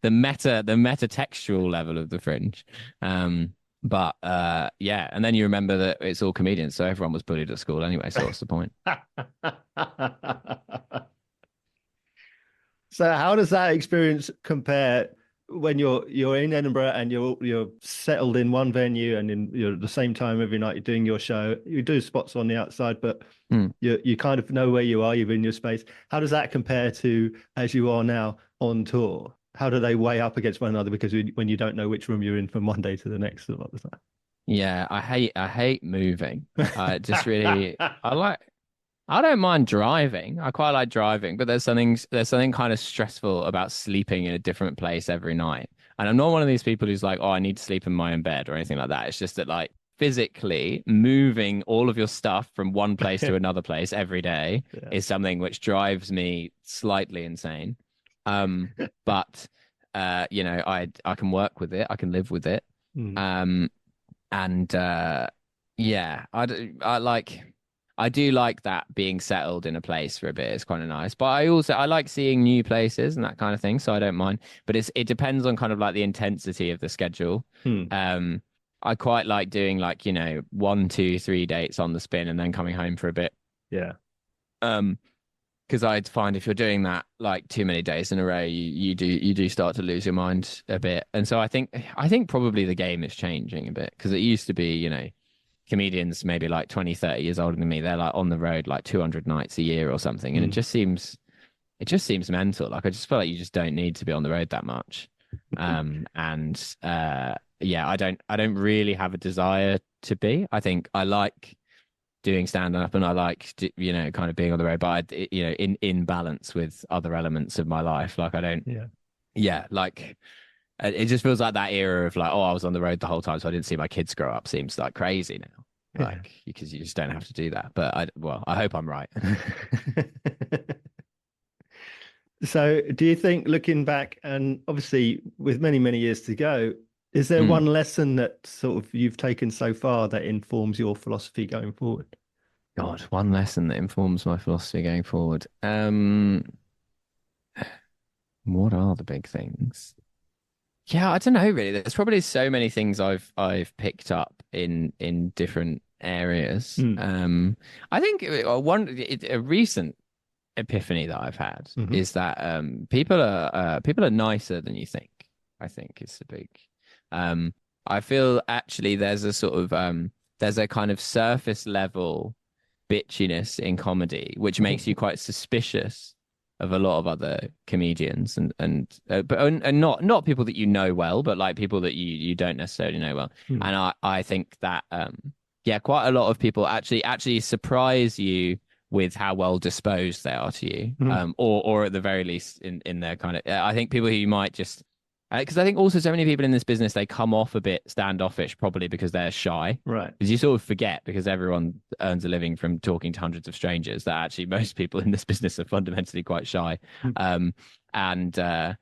the meta textual level of the Fringe. And then you remember that it's all comedians, so everyone was bullied at school anyway, so what's the point? So how does that experience compare when you're in Edinburgh and you're settled in one venue, and you're at the same time every night you're doing your show? You do spots on the outside, but you kind of know where you are, you're in your space. How does that compare to as you are now on tour? How do they weigh up against one another? Because when you don't know which room you're in from one day to the next a lot of the time. Yeah, I hate moving. I just really I don't mind driving. I quite like driving, but there's something kind of stressful about sleeping in a different place every night. And I'm not one of these people who's like, oh, I need to sleep in my own bed or anything like that. It's just that like physically moving all of your stuff from one place to another place every day Yeah. is something which drives me slightly insane. Um, but I can work with it. I can live with it. Mm. Um, and yeah, I do like that being settled in a place for a bit. It's kind of nice. But I like seeing new places and that kind of thing, so I don't mind. But it depends on kind of like the intensity of the schedule. Mm. I quite like doing like, 1, 2, 3 dates on the spin and then coming home for a bit. Yeah. Because I'd find if you're doing that like too many days in a row, you do start to lose your mind a bit. And so I think probably the game is changing a bit because it used to be, comedians maybe like 20, 30 years older than me, they're like on the road like 200 nights a year or something. And it just seems mental. Like I just feel like you just don't need to be on the road that much. Yeah, I don't really have a desire to be. I think I like doing stand up and I like kind of being on the road, but in balance with other elements of my life. Like I don't, yeah, like it just feels like that era of like, oh, I was on the road the whole time, so I didn't see my kids grow up. Seems like crazy now, like because you just don't have to do that. But I hope I'm right. So, do you think, looking back, and obviously with many, many years to go, is there one lesson that sort of you've taken so far that informs your philosophy going forward? God, one lesson that informs my philosophy going forward. What are the big things? Yeah, I don't know really. There's probably so many things I've picked up in different areas. I think a recent epiphany that I've had is that people are nicer than you think. I think is the big. I feel actually there's a sort of there's a kind of surface level bitchiness in comedy which makes you quite suspicious of a lot of other comedians and not people that you know well, but like people that you don't necessarily know well. And I think that yeah, quite a lot of people actually surprise you with how well disposed they are to you, or at the very least in their kind of. I think people who you might just because I think also so many people in this business they come off a bit standoffish, probably because they're shy, right? Because you sort of forget because everyone earns a living from talking to hundreds of strangers that actually most people in this business are fundamentally quite shy, and yeah,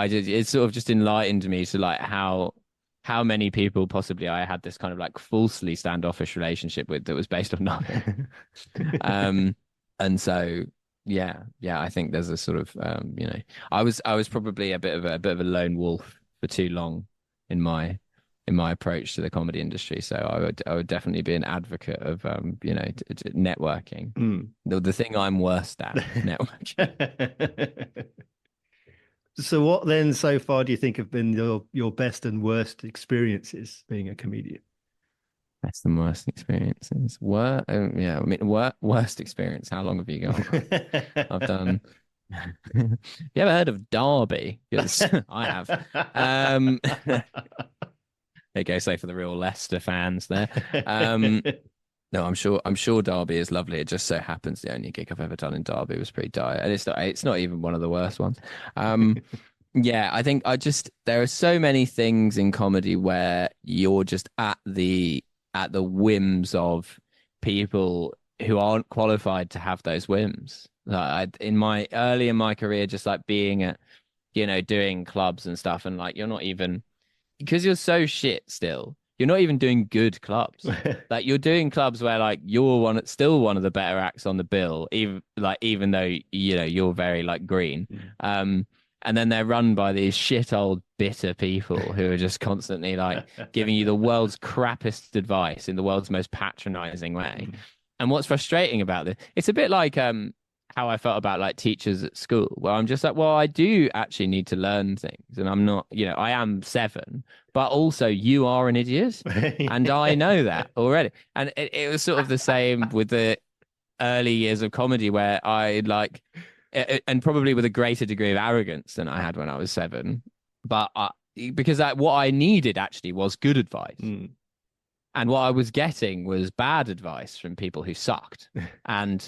it's sort of just enlightened me to like how many people possibly I had this kind of like falsely standoffish relationship with that was based on nothing. And so yeah, I think there's a sort of I was probably a bit of a lone wolf for too long in my approach to the comedy industry. So I would definitely be an advocate of networking. The thing I'm worst at, networking. So what then so far do you think have been your best and worst experiences being a comedian? That's the worst experiences. Yeah, I mean, worst experience. How long have you got? I've done. You ever heard of Derby? Yes, I have. There you go. Say for the real Leicester fans there. No, I'm sure Derby is lovely. It just so happens the only gig I've ever done in Derby was pretty dire, and it's not even one of the worst ones. Yeah, I think there are so many things in comedy where you're just at the whims of people who aren't qualified to have those whims. Like early in my career, just like being at, doing clubs and stuff, and like you're not even because you're so shit still. You're not even doing good clubs. Like you're doing clubs where like you're still one of the better acts on the bill, even though you're very like green. And then they're run by these shit old bitter people who are just constantly like giving you the world's crappiest advice in the world's most patronizing way. And what's frustrating about this, it's a bit like how I felt about like teachers at school, where I'm just like, well, I do actually need to learn things, and I'm not, I am 7, but also you are an idiot, and I know that already. And it was sort of the same with the early years of comedy where I like. And probably with a greater degree of arrogance than I had when I was 7, but because what I needed actually was good advice. And what I was getting was bad advice from people who sucked. And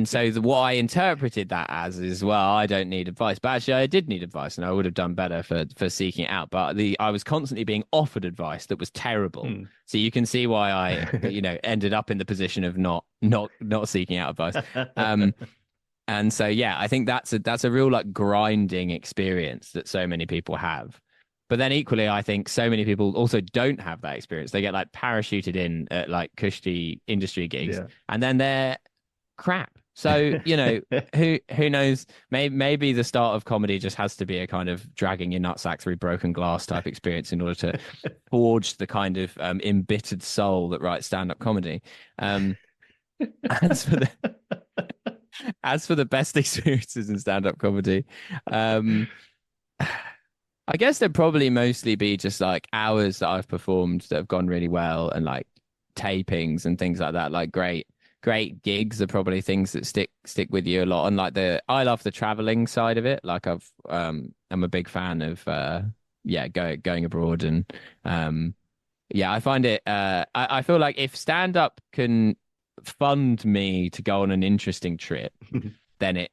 so what I interpreted that as is, well, I don't need advice. But actually, I did need advice, and I would have done better for seeking it out. But I was constantly being offered advice that was terrible. So you can see why I, ended up in the position of not seeking out advice. And so, yeah, I think that's a real like grinding experience that so many people have. But then equally, I think so many people also don't have that experience. They get like parachuted in at like cushy industry gigs, and then they're crap. So, who knows? Maybe the start of comedy just has to be a kind of dragging your nutsack through broken glass type experience in order to forge the kind of embittered soul that writes stand-up comedy. As for the best experiences in stand-up comedy, I guess there'd probably mostly be just like hours that I've performed that have gone really well, and like tapings and things like that. Like great gigs are probably things that stick with you a lot. And like I love the traveling side of it. Like I'm a big fan of going abroad, and I find it I feel like if stand up can fund me to go on an interesting trip, then it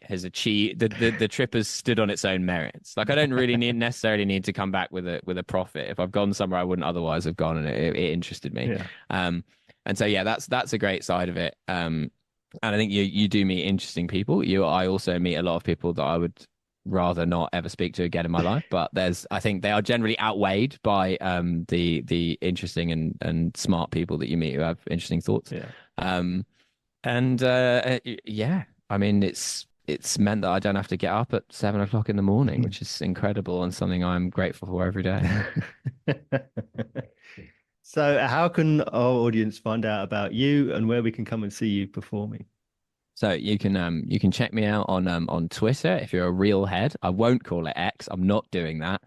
has achieved the trip has stood on its own merits. Like I don't really necessarily need to come back with a profit. If I've gone somewhere I wouldn't otherwise have gone, and it interested me. And so that's a great side of it. And I think you do meet interesting people. I also meet a lot of people that I would rather not ever speak to again in my life. But I think they are generally outweighed by the interesting and smart people that you meet who have interesting thoughts. I mean, it's meant that I don't have to get up at 7 o'clock in the morning, which is incredible and something I'm grateful for every day. So how can our audience find out about you and where we can come and see you performing? So you can check me out on Twitter if you're a real head. I won't call it X. I'm not doing that.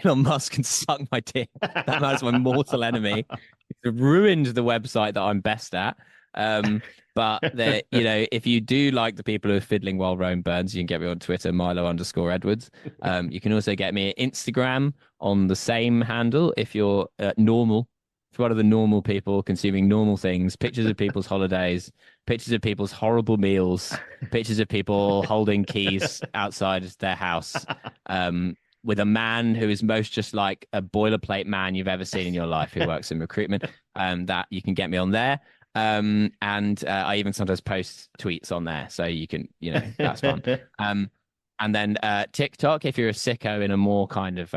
Elon Musk can suck my dick. That man's my mortal enemy. He's ruined the website that I'm best at. But if you do like the people who are fiddling while Rome burns, you can get me on Twitter, Milo_Edwards. You can also get me at Instagram on the same handle if you're normal. If you're one of the normal people consuming normal things, pictures of people's holidays, pictures of people's horrible meals, pictures of people holding keys outside their house, with a man who is most just like a boilerplate man you've ever seen in your life who works in recruitment. That you can get me on there. And I even sometimes post tweets on there, so you can, that's fun. And then TikTok, if you're a sicko in a more kind of,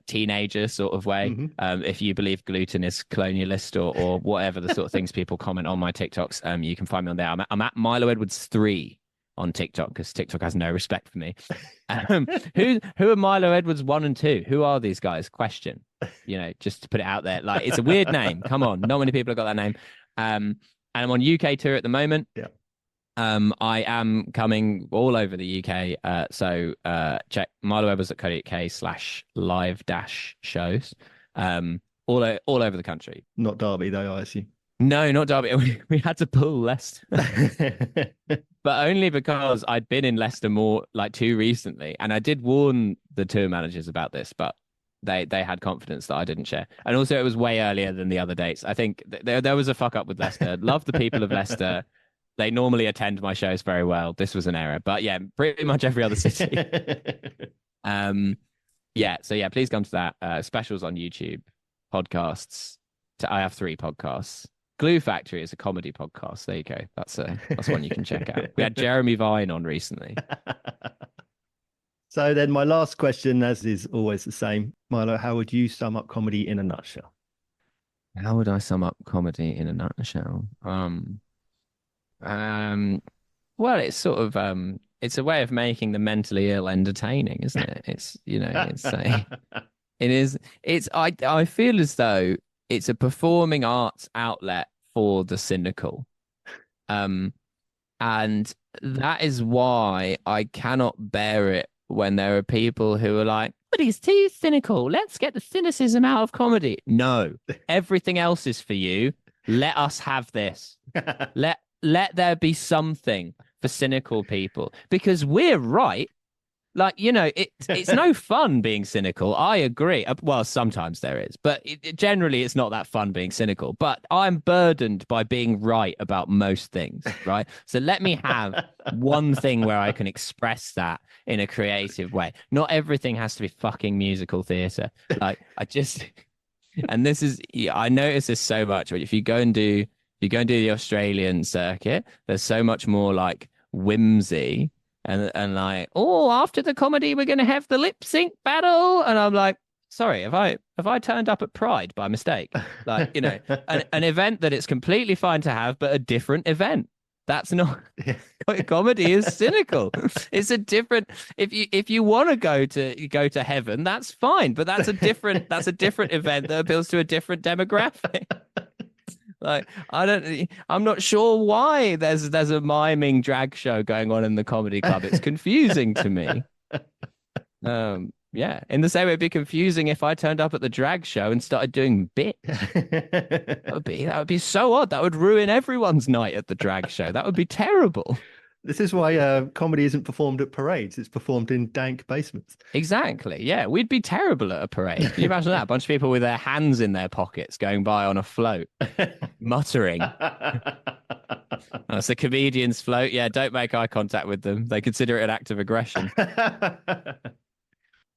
teenager sort of way, if you believe gluten is colonialist or whatever the sort of things people comment on my TikToks, you can find me on there. I'm at Milo Edwards 3 on TikTok because TikTok has no respect for me. Who are Milo Edwards 1 and 2? Who are these guys? Question. Just to put it out there. Like, it's a weird name. Come on, not many people have got that name. And I'm on UK tour at the moment. Yeah. I am coming all over the UK. So check miloedwards.co.uk/live-shows. All over the country. Not Derby though, I assume. No, not Derby. We had to pull Leicester. But only because I'd been in Leicester more like too recently. And I did warn the tour managers about this, but they had confidence that I didn't share. And also it was way earlier than the other dates. I think there was a fuck up with Leicester. Love the people of Leicester. They normally attend my shows very well. This was an error. But yeah, pretty much every other city. So please come to that. Specials on YouTube, podcasts. I have 3 podcasts. Glue Factory is a comedy podcast. There you go. That's one you can check out. We had Jeremy Vine on recently. So then my last question, as is always the same, Milo, how would you sum up comedy in a nutshell? How would I sum up comedy in a nutshell? Well, it's sort of it's a way of making the mentally ill entertaining, isn't it? I feel as though it's a performing arts outlet for the cynical. And that is why I cannot bear it when there are people who are like, but he's too cynical. Let's get the cynicism out of comedy. No, everything else is for you. Let us have this. Let there be something for cynical people, because we're right. Like, it's no fun being cynical. I agree. Well, sometimes there is, but generally it's not that fun being cynical. But I'm burdened by being right about most things, right? So let me have one thing where I can express that in a creative way. Not everything has to be fucking musical theater. Like, and this is, I notice this so much. If you go and do the Australian circuit, there's so much more like whimsy. And like, oh, after the comedy, we're going to have the lip sync battle. And I'm like, sorry, have I turned up at Pride by mistake? Like, an event that it's completely fine to have, but a different event. That's not comedy is cynical. It's a different. If you want to go to heaven, that's fine, but that's a different event that appeals to a different demographic. Like, I'm not sure why there's a miming drag show going on in the comedy club. It's confusing to me. Yeah. In the same way, it'd be confusing if I turned up at the drag show and started doing bits. That would be so odd. That would ruin everyone's night at the drag show. That would be terrible. This is why comedy isn't performed at parades. It's performed in dank basements. Exactly. Yeah, we'd be terrible at a parade. Can you imagine that? A bunch of people with their hands in their pockets going by on a float, muttering. That's a comedian's float. Yeah, don't make eye contact with them. They consider it an act of aggression.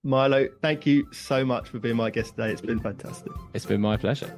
Milo, thank you so much for being my guest today. It's been fantastic. It's been my pleasure.